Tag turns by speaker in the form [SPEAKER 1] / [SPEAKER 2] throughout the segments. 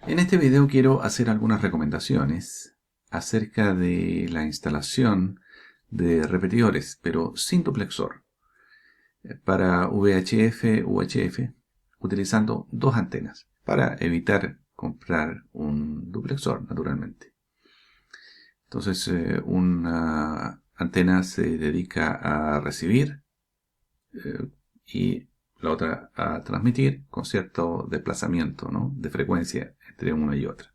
[SPEAKER 1] En este video quiero hacer algunas recomendaciones acerca de la instalación de repetidores, pero sin duplexor, para VHF-UHF, utilizando dos antenas, para evitar comprar un duplexor, naturalmente. Entonces, una antena se dedica a recibir y la otra a transmitir con cierto desplazamiento, ¿no?, de frecuencia entre una y otra.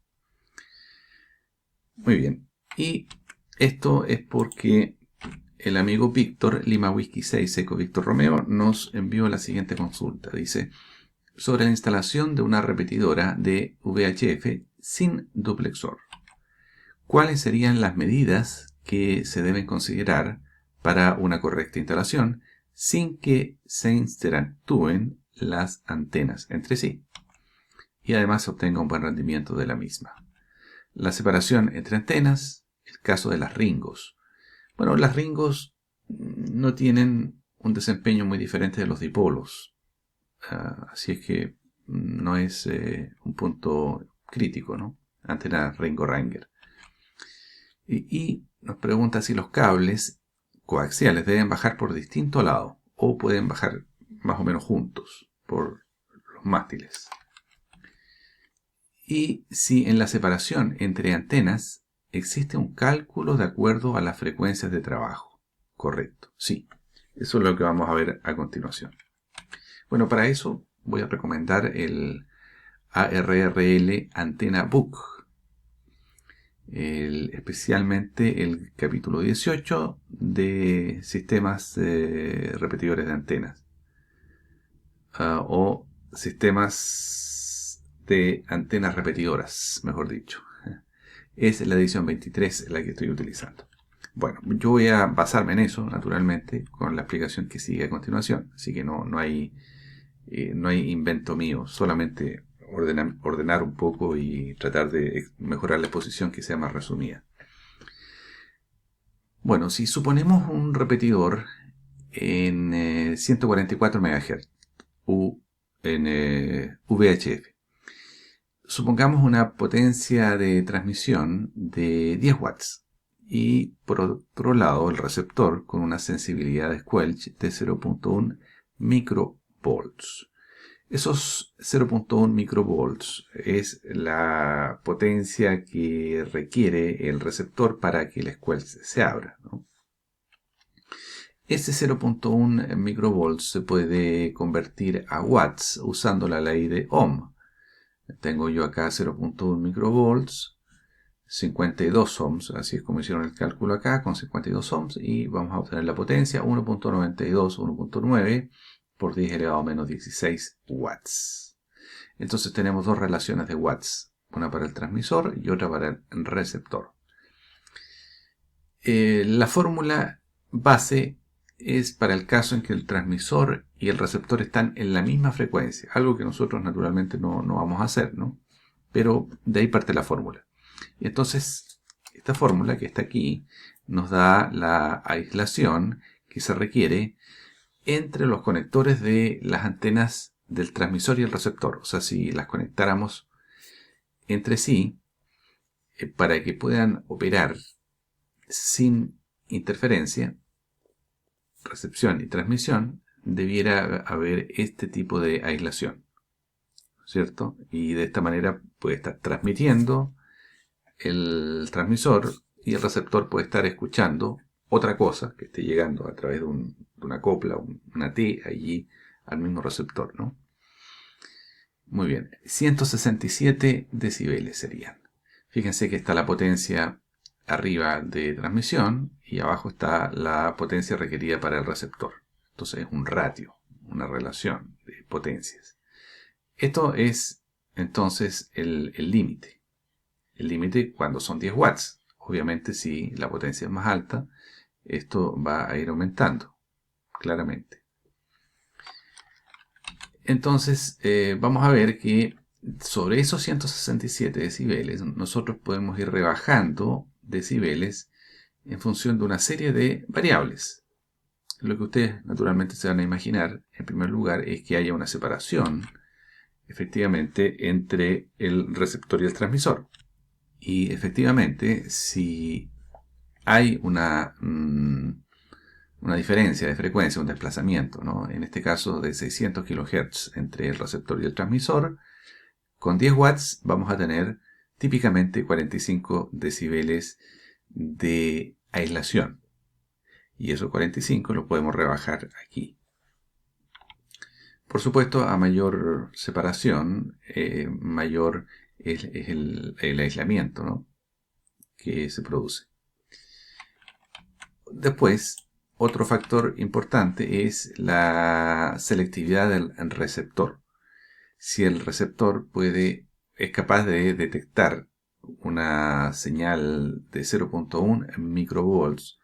[SPEAKER 1] Muy bien. Y esto es porque el amigo Víctor, Lima Whisky 6, Eco Víctor Romeo, nos envió la siguiente consulta. Dice, sobre la instalación de una repetidora de VHF sin duplexor, ¿cuáles serían las medidas que se deben considerar para una correcta instalación sin que se interactúen las antenas entre sí y además se obtenga un buen rendimiento de la misma? La separación entre antenas, el caso de las ringos. Bueno, las ringos no tienen un desempeño muy diferente de los dipolos, así es que no es un punto crítico, ¿no? Antena Ringo-Ranger. Y nos pregunta si los cables coaxiales deben bajar por distinto lado o pueden bajar más o menos juntos por los mástiles. Y si en la separación entre antenas existe un cálculo de acuerdo a las frecuencias de trabajo. Correcto, sí. Eso es lo que vamos a ver a continuación. Bueno, para eso voy a recomendar el ARRL Antenna Book. Especialmente el capítulo 18 de sistemas repetidores de antenas. O sistemas de antenas repetidoras, mejor dicho. Es la edición 23 la que estoy utilizando. Bueno, yo voy a basarme en eso, naturalmente, con la explicación que sigue a continuación. Así que no hay invento mío, solamente ordenar un poco y tratar de mejorar la exposición que sea más resumida. Bueno, si suponemos un repetidor en 144 MHz o en VHF, supongamos una potencia de transmisión de 10 watts y por otro lado el receptor con una sensibilidad de squelch de 0.1 microvolts. Esos 0.1 microvolts es la potencia que requiere el receptor para que el squelch se abra, ¿no? Ese 0.1 microvolts se puede convertir a watts usando la ley de Ohm. Tengo yo acá 0.1 microvolts, 52 ohms, así es como hicieron el cálculo acá, con 52 ohms, y vamos a obtener la potencia 1.92, 1.9 por 10 elevado a menos 16 watts. Entonces tenemos dos relaciones de watts, una para el transmisor y otra para el receptor. La fórmula base es para el caso en que el transmisor y el receptor están en la misma frecuencia, algo que nosotros naturalmente no vamos a hacer, ¿no? Pero de ahí parte la fórmula. Y entonces, esta fórmula que está aquí nos da la aislación que se requiere entre los conectores de las antenas del transmisor y el receptor. O sea, si las conectáramos entre sí, para que puedan operar sin interferencia, recepción y transmisión, debiera haber este tipo de aislación, ¿cierto? Y de esta manera puede estar transmitiendo el transmisor y el receptor puede estar escuchando otra cosa que esté llegando a través de una copla, una T allí al mismo receptor, ¿no? Muy bien, 167 decibeles serían. Fíjense que está la potencia arriba de transmisión y abajo está la potencia requerida para el receptor. Entonces es un ratio, una relación de potencias. Esto es entonces el límite. El límite cuando son 10 watts. Obviamente si la potencia es más alta, esto va a ir aumentando, claramente. Entonces vamos a ver que sobre esos 167 decibeles nosotros podemos ir rebajando decibeles en función de una serie de variables. Lo que ustedes naturalmente se van a imaginar en primer lugar es que haya una separación efectivamente entre el receptor y el transmisor. Y efectivamente, si hay una diferencia de frecuencia, un desplazamiento, ¿no? En este caso de 600 kHz entre el receptor y el transmisor, con 10 watts vamos a tener típicamente 45 decibeles de aislación. Y esos 45 lo podemos rebajar aquí. Por supuesto, a mayor separación, mayor es el aislamiento, ¿no?, que se produce. Después, otro factor importante es la selectividad del receptor. Si el receptor es capaz de detectar una señal de 0.1 microvolts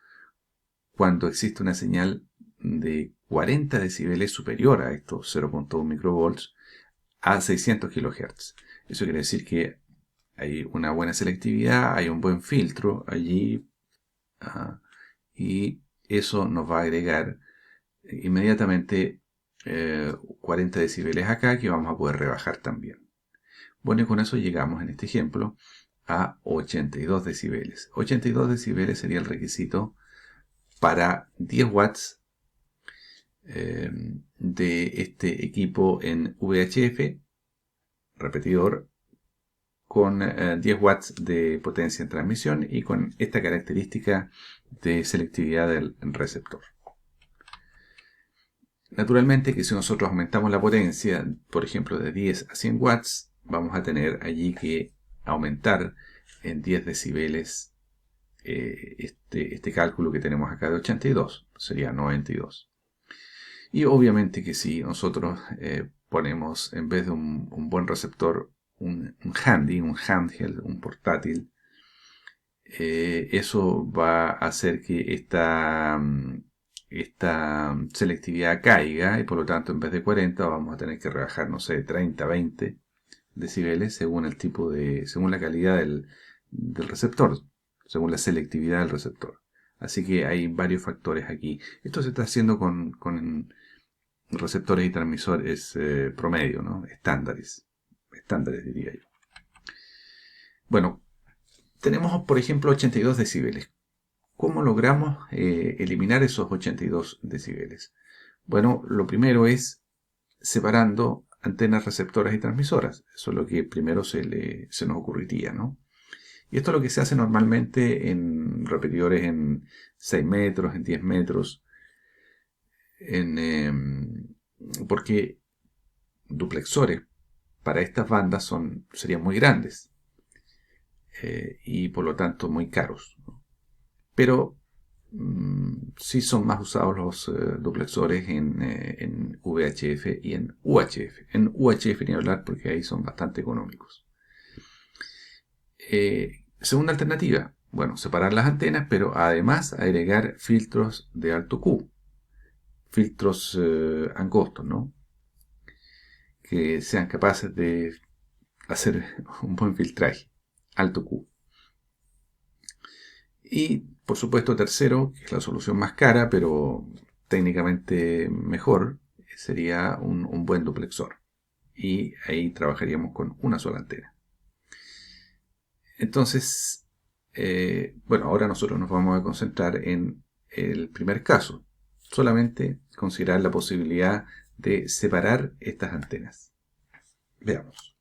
[SPEAKER 1] cuando existe una señal de 40 decibeles superior a estos 0.1 microvolts a 600 kHz. Eso quiere decir que hay una buena selectividad, hay un buen filtro allí, y eso nos va a agregar inmediatamente 40 decibeles acá, que vamos a poder rebajar también. Bueno, y con eso llegamos en este ejemplo a 82 decibeles. 82 decibeles sería el requisito para 10 watts de este equipo en VHF, repetidor, con 10 watts de potencia en transmisión y con esta característica de selectividad del receptor. Naturalmente que si nosotros aumentamos la potencia, por ejemplo, de 10 a 100 watts, vamos a tener allí que aumentar en 10 decibeles este cálculo que tenemos acá de 82, sería 92. Y obviamente que si nosotros ponemos, en vez de un buen receptor, un handheld, un portátil, eso va a hacer que esta selectividad caiga, y por lo tanto en vez de 40 vamos a tener que rebajar, no sé, 30, 20 decibeles según según la calidad del receptor, según la selectividad del receptor. Así que hay varios factores aquí. Esto se está haciendo con receptores y transmisores promedio, ¿no? Estándares diría yo. Bueno, tenemos por ejemplo 82 decibeles. ¿Cómo logramos eliminar esos 82 decibeles? Bueno, lo primero es separando antenas receptoras y transmisoras. Eso es lo que primero se nos ocurriría, ¿no? Y esto es lo que se hace normalmente en repetidores en 6 metros, en 10 metros, porque duplexores para estas bandas serían muy grandes y por lo tanto muy caros, ¿no? Pero sí son más usados los duplexores en VHF y en UHF. En UHF ni hablar, porque ahí son bastante económicos. Segunda alternativa, bueno, separar las antenas, pero además agregar filtros de alto Q, filtros angostos, ¿no?, que sean capaces de hacer un buen filtraje, alto Q. Y por supuesto, tercero, que es la solución más cara, pero técnicamente mejor, sería un buen duplexor. Y ahí trabajaríamos con una sola antena. Entonces, bueno, ahora nosotros nos vamos a concentrar en el primer caso. Solamente considerar la posibilidad de separar estas antenas. Veamos.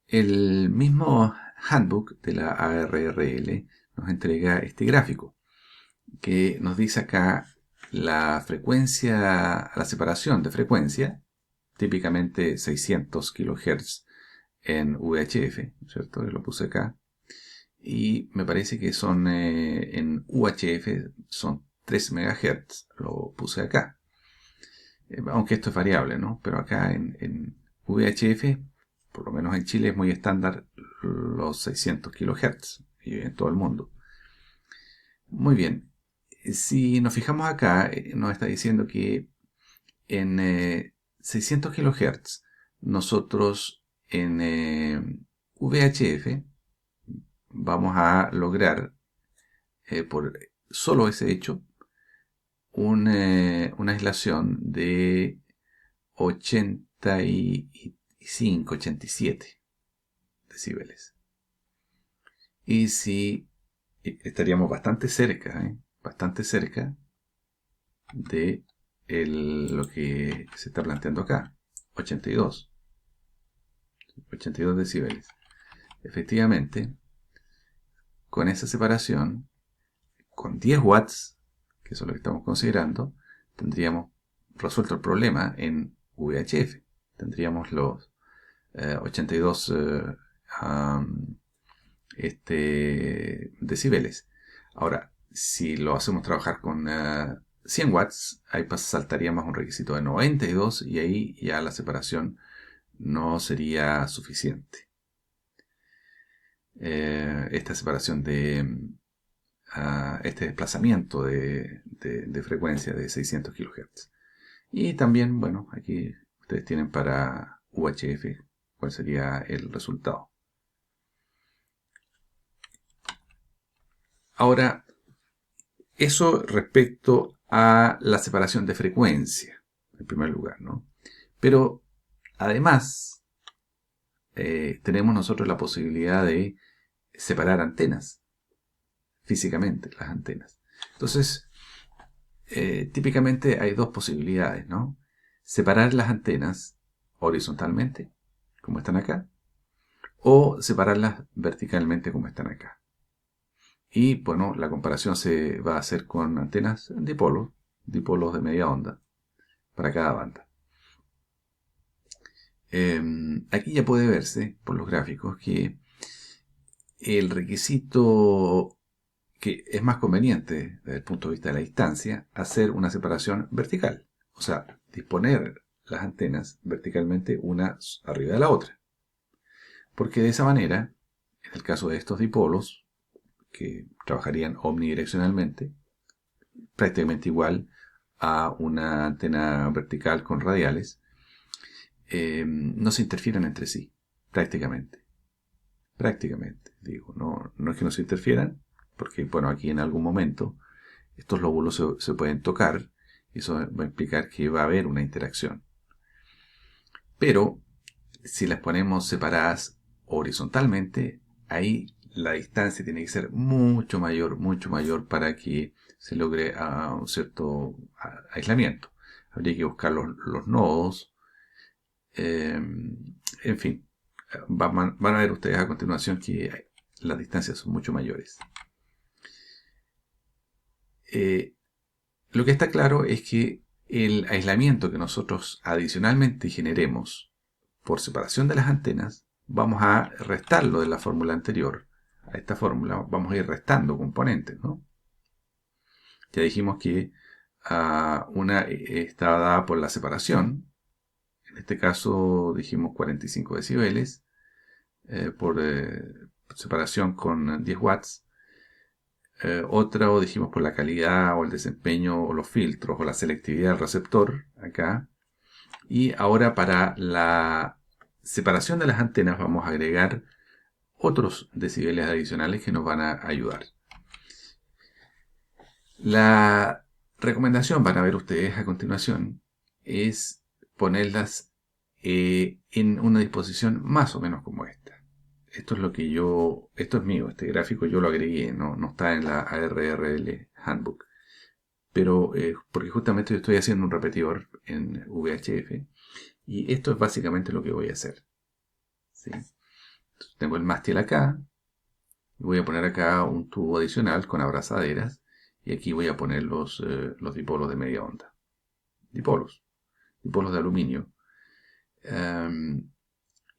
[SPEAKER 1] El mismo handbook de la ARRL nos entrega este gráfico que nos dice acá la frecuencia, la separación de frecuencia, típicamente 600 kHz en VHF, ¿cierto? Lo puse acá. Y me parece que son en UHF son 3 MHz, lo puse acá. Aunque esto es variable, ¿no? Pero acá en VHF, por lo menos en Chile, es muy estándar los 600 kHz y en todo el mundo. Muy bien. Si nos fijamos acá, nos está diciendo que en 600 kHz nosotros en VHF vamos a lograr, por solo ese hecho, una aislación de 85, 87 decibeles. Y si estaríamos bastante cerca, bastante cerca de lo que se está planteando acá, 82 decibeles. Efectivamente, con esa separación, con 10 watts, que eso es lo que estamos considerando, tendríamos resuelto el problema en VHF. Tendríamos los 82 decibeles. Ahora, si lo hacemos trabajar con 100 watts, ahí saltaríamos un requisito de 92 y ahí ya la separación no sería suficiente. Esta separación de este desplazamiento de frecuencia de 600 kHz. Y también, bueno, aquí ustedes tienen para UHF cuál sería el resultado. Ahora, eso respecto a la separación de frecuencia, en primer lugar, ¿no? Pero, además, tenemos nosotros la posibilidad de separar antenas, físicamente, las antenas. Entonces, típicamente hay dos posibilidades, ¿no? Separar las antenas horizontalmente, como están acá, o separarlas verticalmente, como están acá. Y bueno, la comparación se va a hacer con antenas dipolos de media onda, para cada banda. Aquí ya puede verse, por los gráficos, que el requisito que es más conveniente desde el punto de vista de la distancia, hacer una separación vertical. O sea, disponer las antenas verticalmente una arriba de la otra. Porque de esa manera, en el caso de estos dipolos, que trabajarían omnidireccionalmente, prácticamente igual a una antena vertical con radiales, no se interfieren entre sí, prácticamente. Prácticamente, digo, no es que no se interfieran, porque bueno, aquí en algún momento estos lóbulos se pueden tocar y eso va a implicar que va a haber una interacción. Pero si las ponemos separadas horizontalmente, ahí la distancia tiene que ser mucho mayor para que se logre un cierto aislamiento. Habría que buscar los nodos. En fin, van a ver ustedes a continuación que las distancias son mucho mayores. Lo que está claro es que el aislamiento que nosotros adicionalmente generemos por separación de las antenas, vamos a restarlo de la fórmula anterior. A esta fórmula vamos a ir restando componentes, ¿no? Ya dijimos que una está dada por la separación. En este caso dijimos 45 decibeles por separación con 10 watts. Otra dijimos por la calidad o el desempeño o los filtros o la selectividad del receptor acá. Y ahora para la separación de las antenas vamos a agregar otros decibeles adicionales que nos van a ayudar. La recomendación, van a ver ustedes a continuación, es ponerlas en una disposición más o menos como esta. Esto es mío, este gráfico yo lo agregué, no está en la ARRL Handbook. Pero porque justamente yo estoy haciendo un repetidor en VHF y esto es básicamente lo que voy a hacer. ¿Sí? Entonces, tengo el mástil acá, y voy a poner acá un tubo adicional con abrazaderas y aquí voy a poner los dipolos de media onda. Dipolos de aluminio.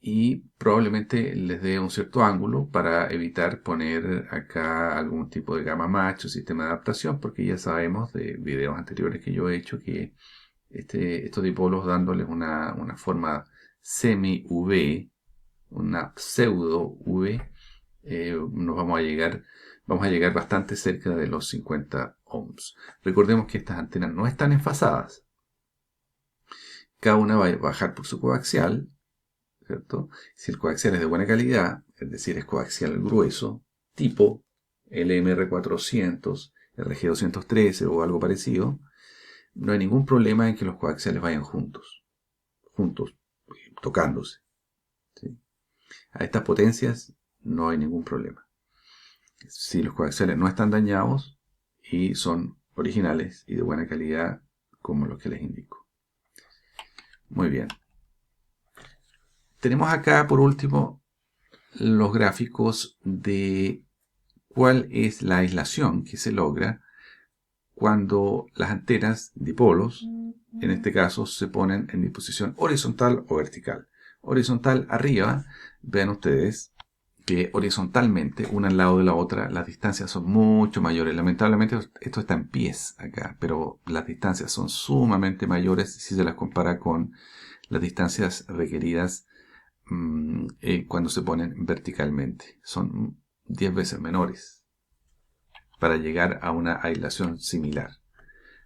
[SPEAKER 1] Y probablemente les dé un cierto ángulo para evitar poner acá algún tipo de gamma match o sistema de adaptación, porque ya sabemos de videos anteriores que yo he hecho que estos dipolos dándoles una forma semi-UV, una pseudo-UV, vamos a llegar bastante cerca de los 50 ohms. Recordemos que estas antenas no están enfasadas. Cada una va a bajar por su coaxial, ¿cierto? Si el coaxial es de buena calidad, es decir, es coaxial grueso, tipo LMR400, RG213 o algo parecido, no hay ningún problema en que los coaxiales vayan juntos. juntos, tocándose, ¿sí? A estas potencias no hay ningún problema. Si los coaxiales no están dañados y son originales y de buena calidad, como los que les indico. Muy bien. Tenemos acá, por último, los gráficos de cuál es la aislación que se logra cuando las antenas dipolos, en este caso, se ponen en disposición horizontal o vertical. Horizontal arriba, vean ustedes que horizontalmente, una al lado de la otra, las distancias son mucho mayores. Lamentablemente esto está en pies acá, pero las distancias son sumamente mayores si se las compara con las distancias requeridas cuando se ponen verticalmente. Son 10 veces menores para llegar a una aislación similar.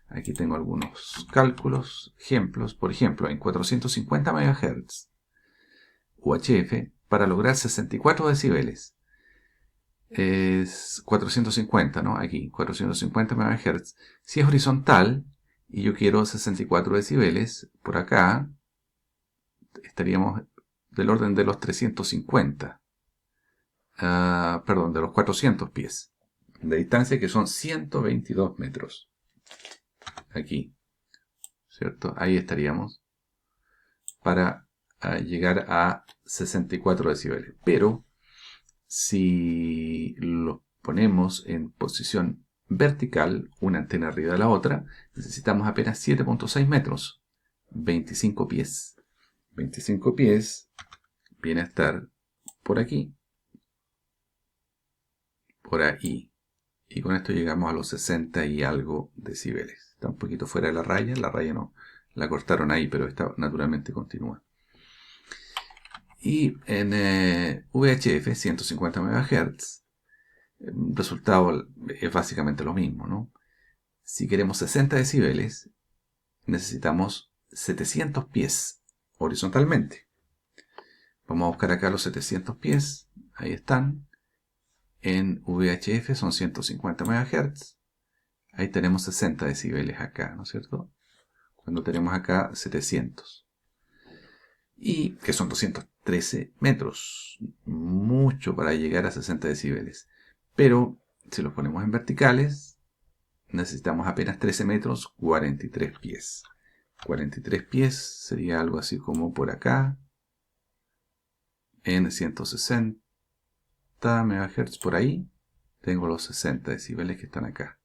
[SPEAKER 1] Aquí tengo algunos cálculos, ejemplos. Por ejemplo, en 450 MHz UHF, para lograr 64 decibeles, es 450, ¿no? Aquí, 450 MHz. Si es horizontal y yo quiero 64 decibeles, por acá estaríamos del orden de los 350. Perdón, de los 400 pies de distancia, que son 122 metros. Aquí, ¿cierto? Ahí estaríamos para llegar a 64 decibeles. Pero si lo ponemos en posición vertical, una antena arriba de la otra, necesitamos apenas 7.6 metros, 25 pies. 25 pies viene a estar por aquí, por ahí. Y con esto llegamos a los 60 y algo decibeles. Está un poquito fuera de la raya no, la cortaron ahí, pero esta naturalmente continúa. Y en VHF, 150 MHz, el resultado es básicamente lo mismo, ¿no? Si queremos 60 decibeles, necesitamos 700 pies horizontalmente. Vamos a buscar acá los 700 pies, ahí están. En VHF son 150 MHz. Ahí tenemos 60 decibeles acá, ¿no es cierto? Cuando tenemos acá 700. Y que son 213 metros. Mucho para llegar a 60 decibeles. Pero si los ponemos en verticales, necesitamos apenas 13 metros, 43 pies. 43 pies sería algo así como por acá. En 160 MHz por ahí. Tengo los 60 decibeles que están acá.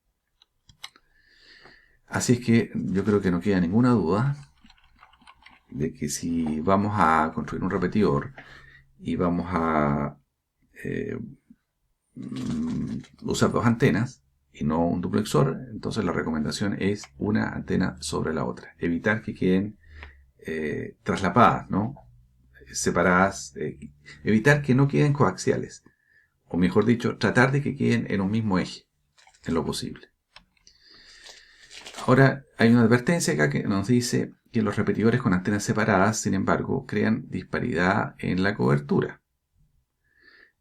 [SPEAKER 1] Así es que yo creo que no queda ninguna duda de que si vamos a construir un repetidor y vamos a usar dos antenas y no un duplexor, entonces la recomendación es una antena sobre la otra. Evitar que queden traslapadas, ¿no? Separadas. Evitar que no queden coaxiales. O mejor dicho, tratar de que queden en un mismo eje, en lo posible. Ahora, hay una advertencia acá que nos dice que los repetidores con antenas separadas, sin embargo, crean disparidad en la cobertura.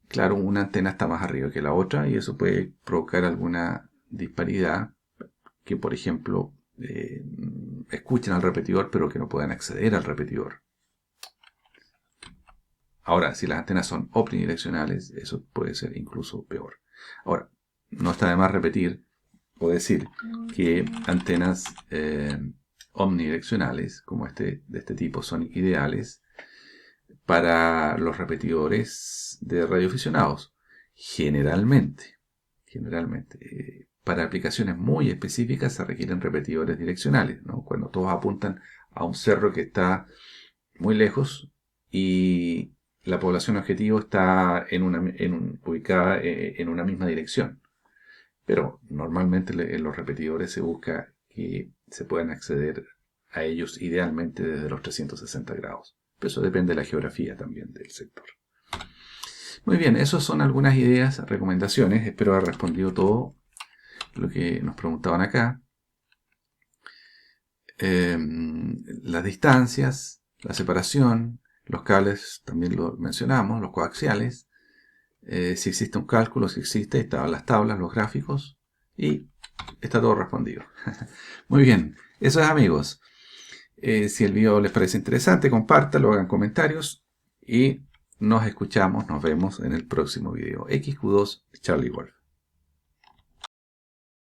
[SPEAKER 1] Claro, una antena está más arriba que la otra y eso puede provocar alguna disparidad que, por ejemplo, escuchen al repetidor pero que no puedan acceder al repetidor. Ahora, si las antenas son omnidireccionales, eso puede ser incluso peor. Ahora, no está de más repetir o decir que antenas omnidireccionales como de este tipo son ideales para los repetidores de radioaficionados. Generalmente, para aplicaciones muy específicas se requieren repetidores direccionales, ¿no? Cuando todos apuntan a un cerro que está muy lejos y la población objetivo está ubicada en una misma dirección. Pero normalmente en los repetidores se busca que se puedan acceder a ellos idealmente desde los 360 grados. Pero eso depende de la geografía también del sector. Muy bien, esas son algunas ideas, recomendaciones. Espero haber respondido todo lo que nos preguntaban acá. Las distancias, la separación, los cables también lo mencionamos, los coaxiales. Si existe un cálculo, si existe, estaban las tablas, los gráficos y está todo respondido. Muy bien, eso es, amigos. Si el video les parece interesante, compártanlo, hagan comentarios y nos escuchamos, nos vemos en el próximo video. XQ2 Charlie Wolf.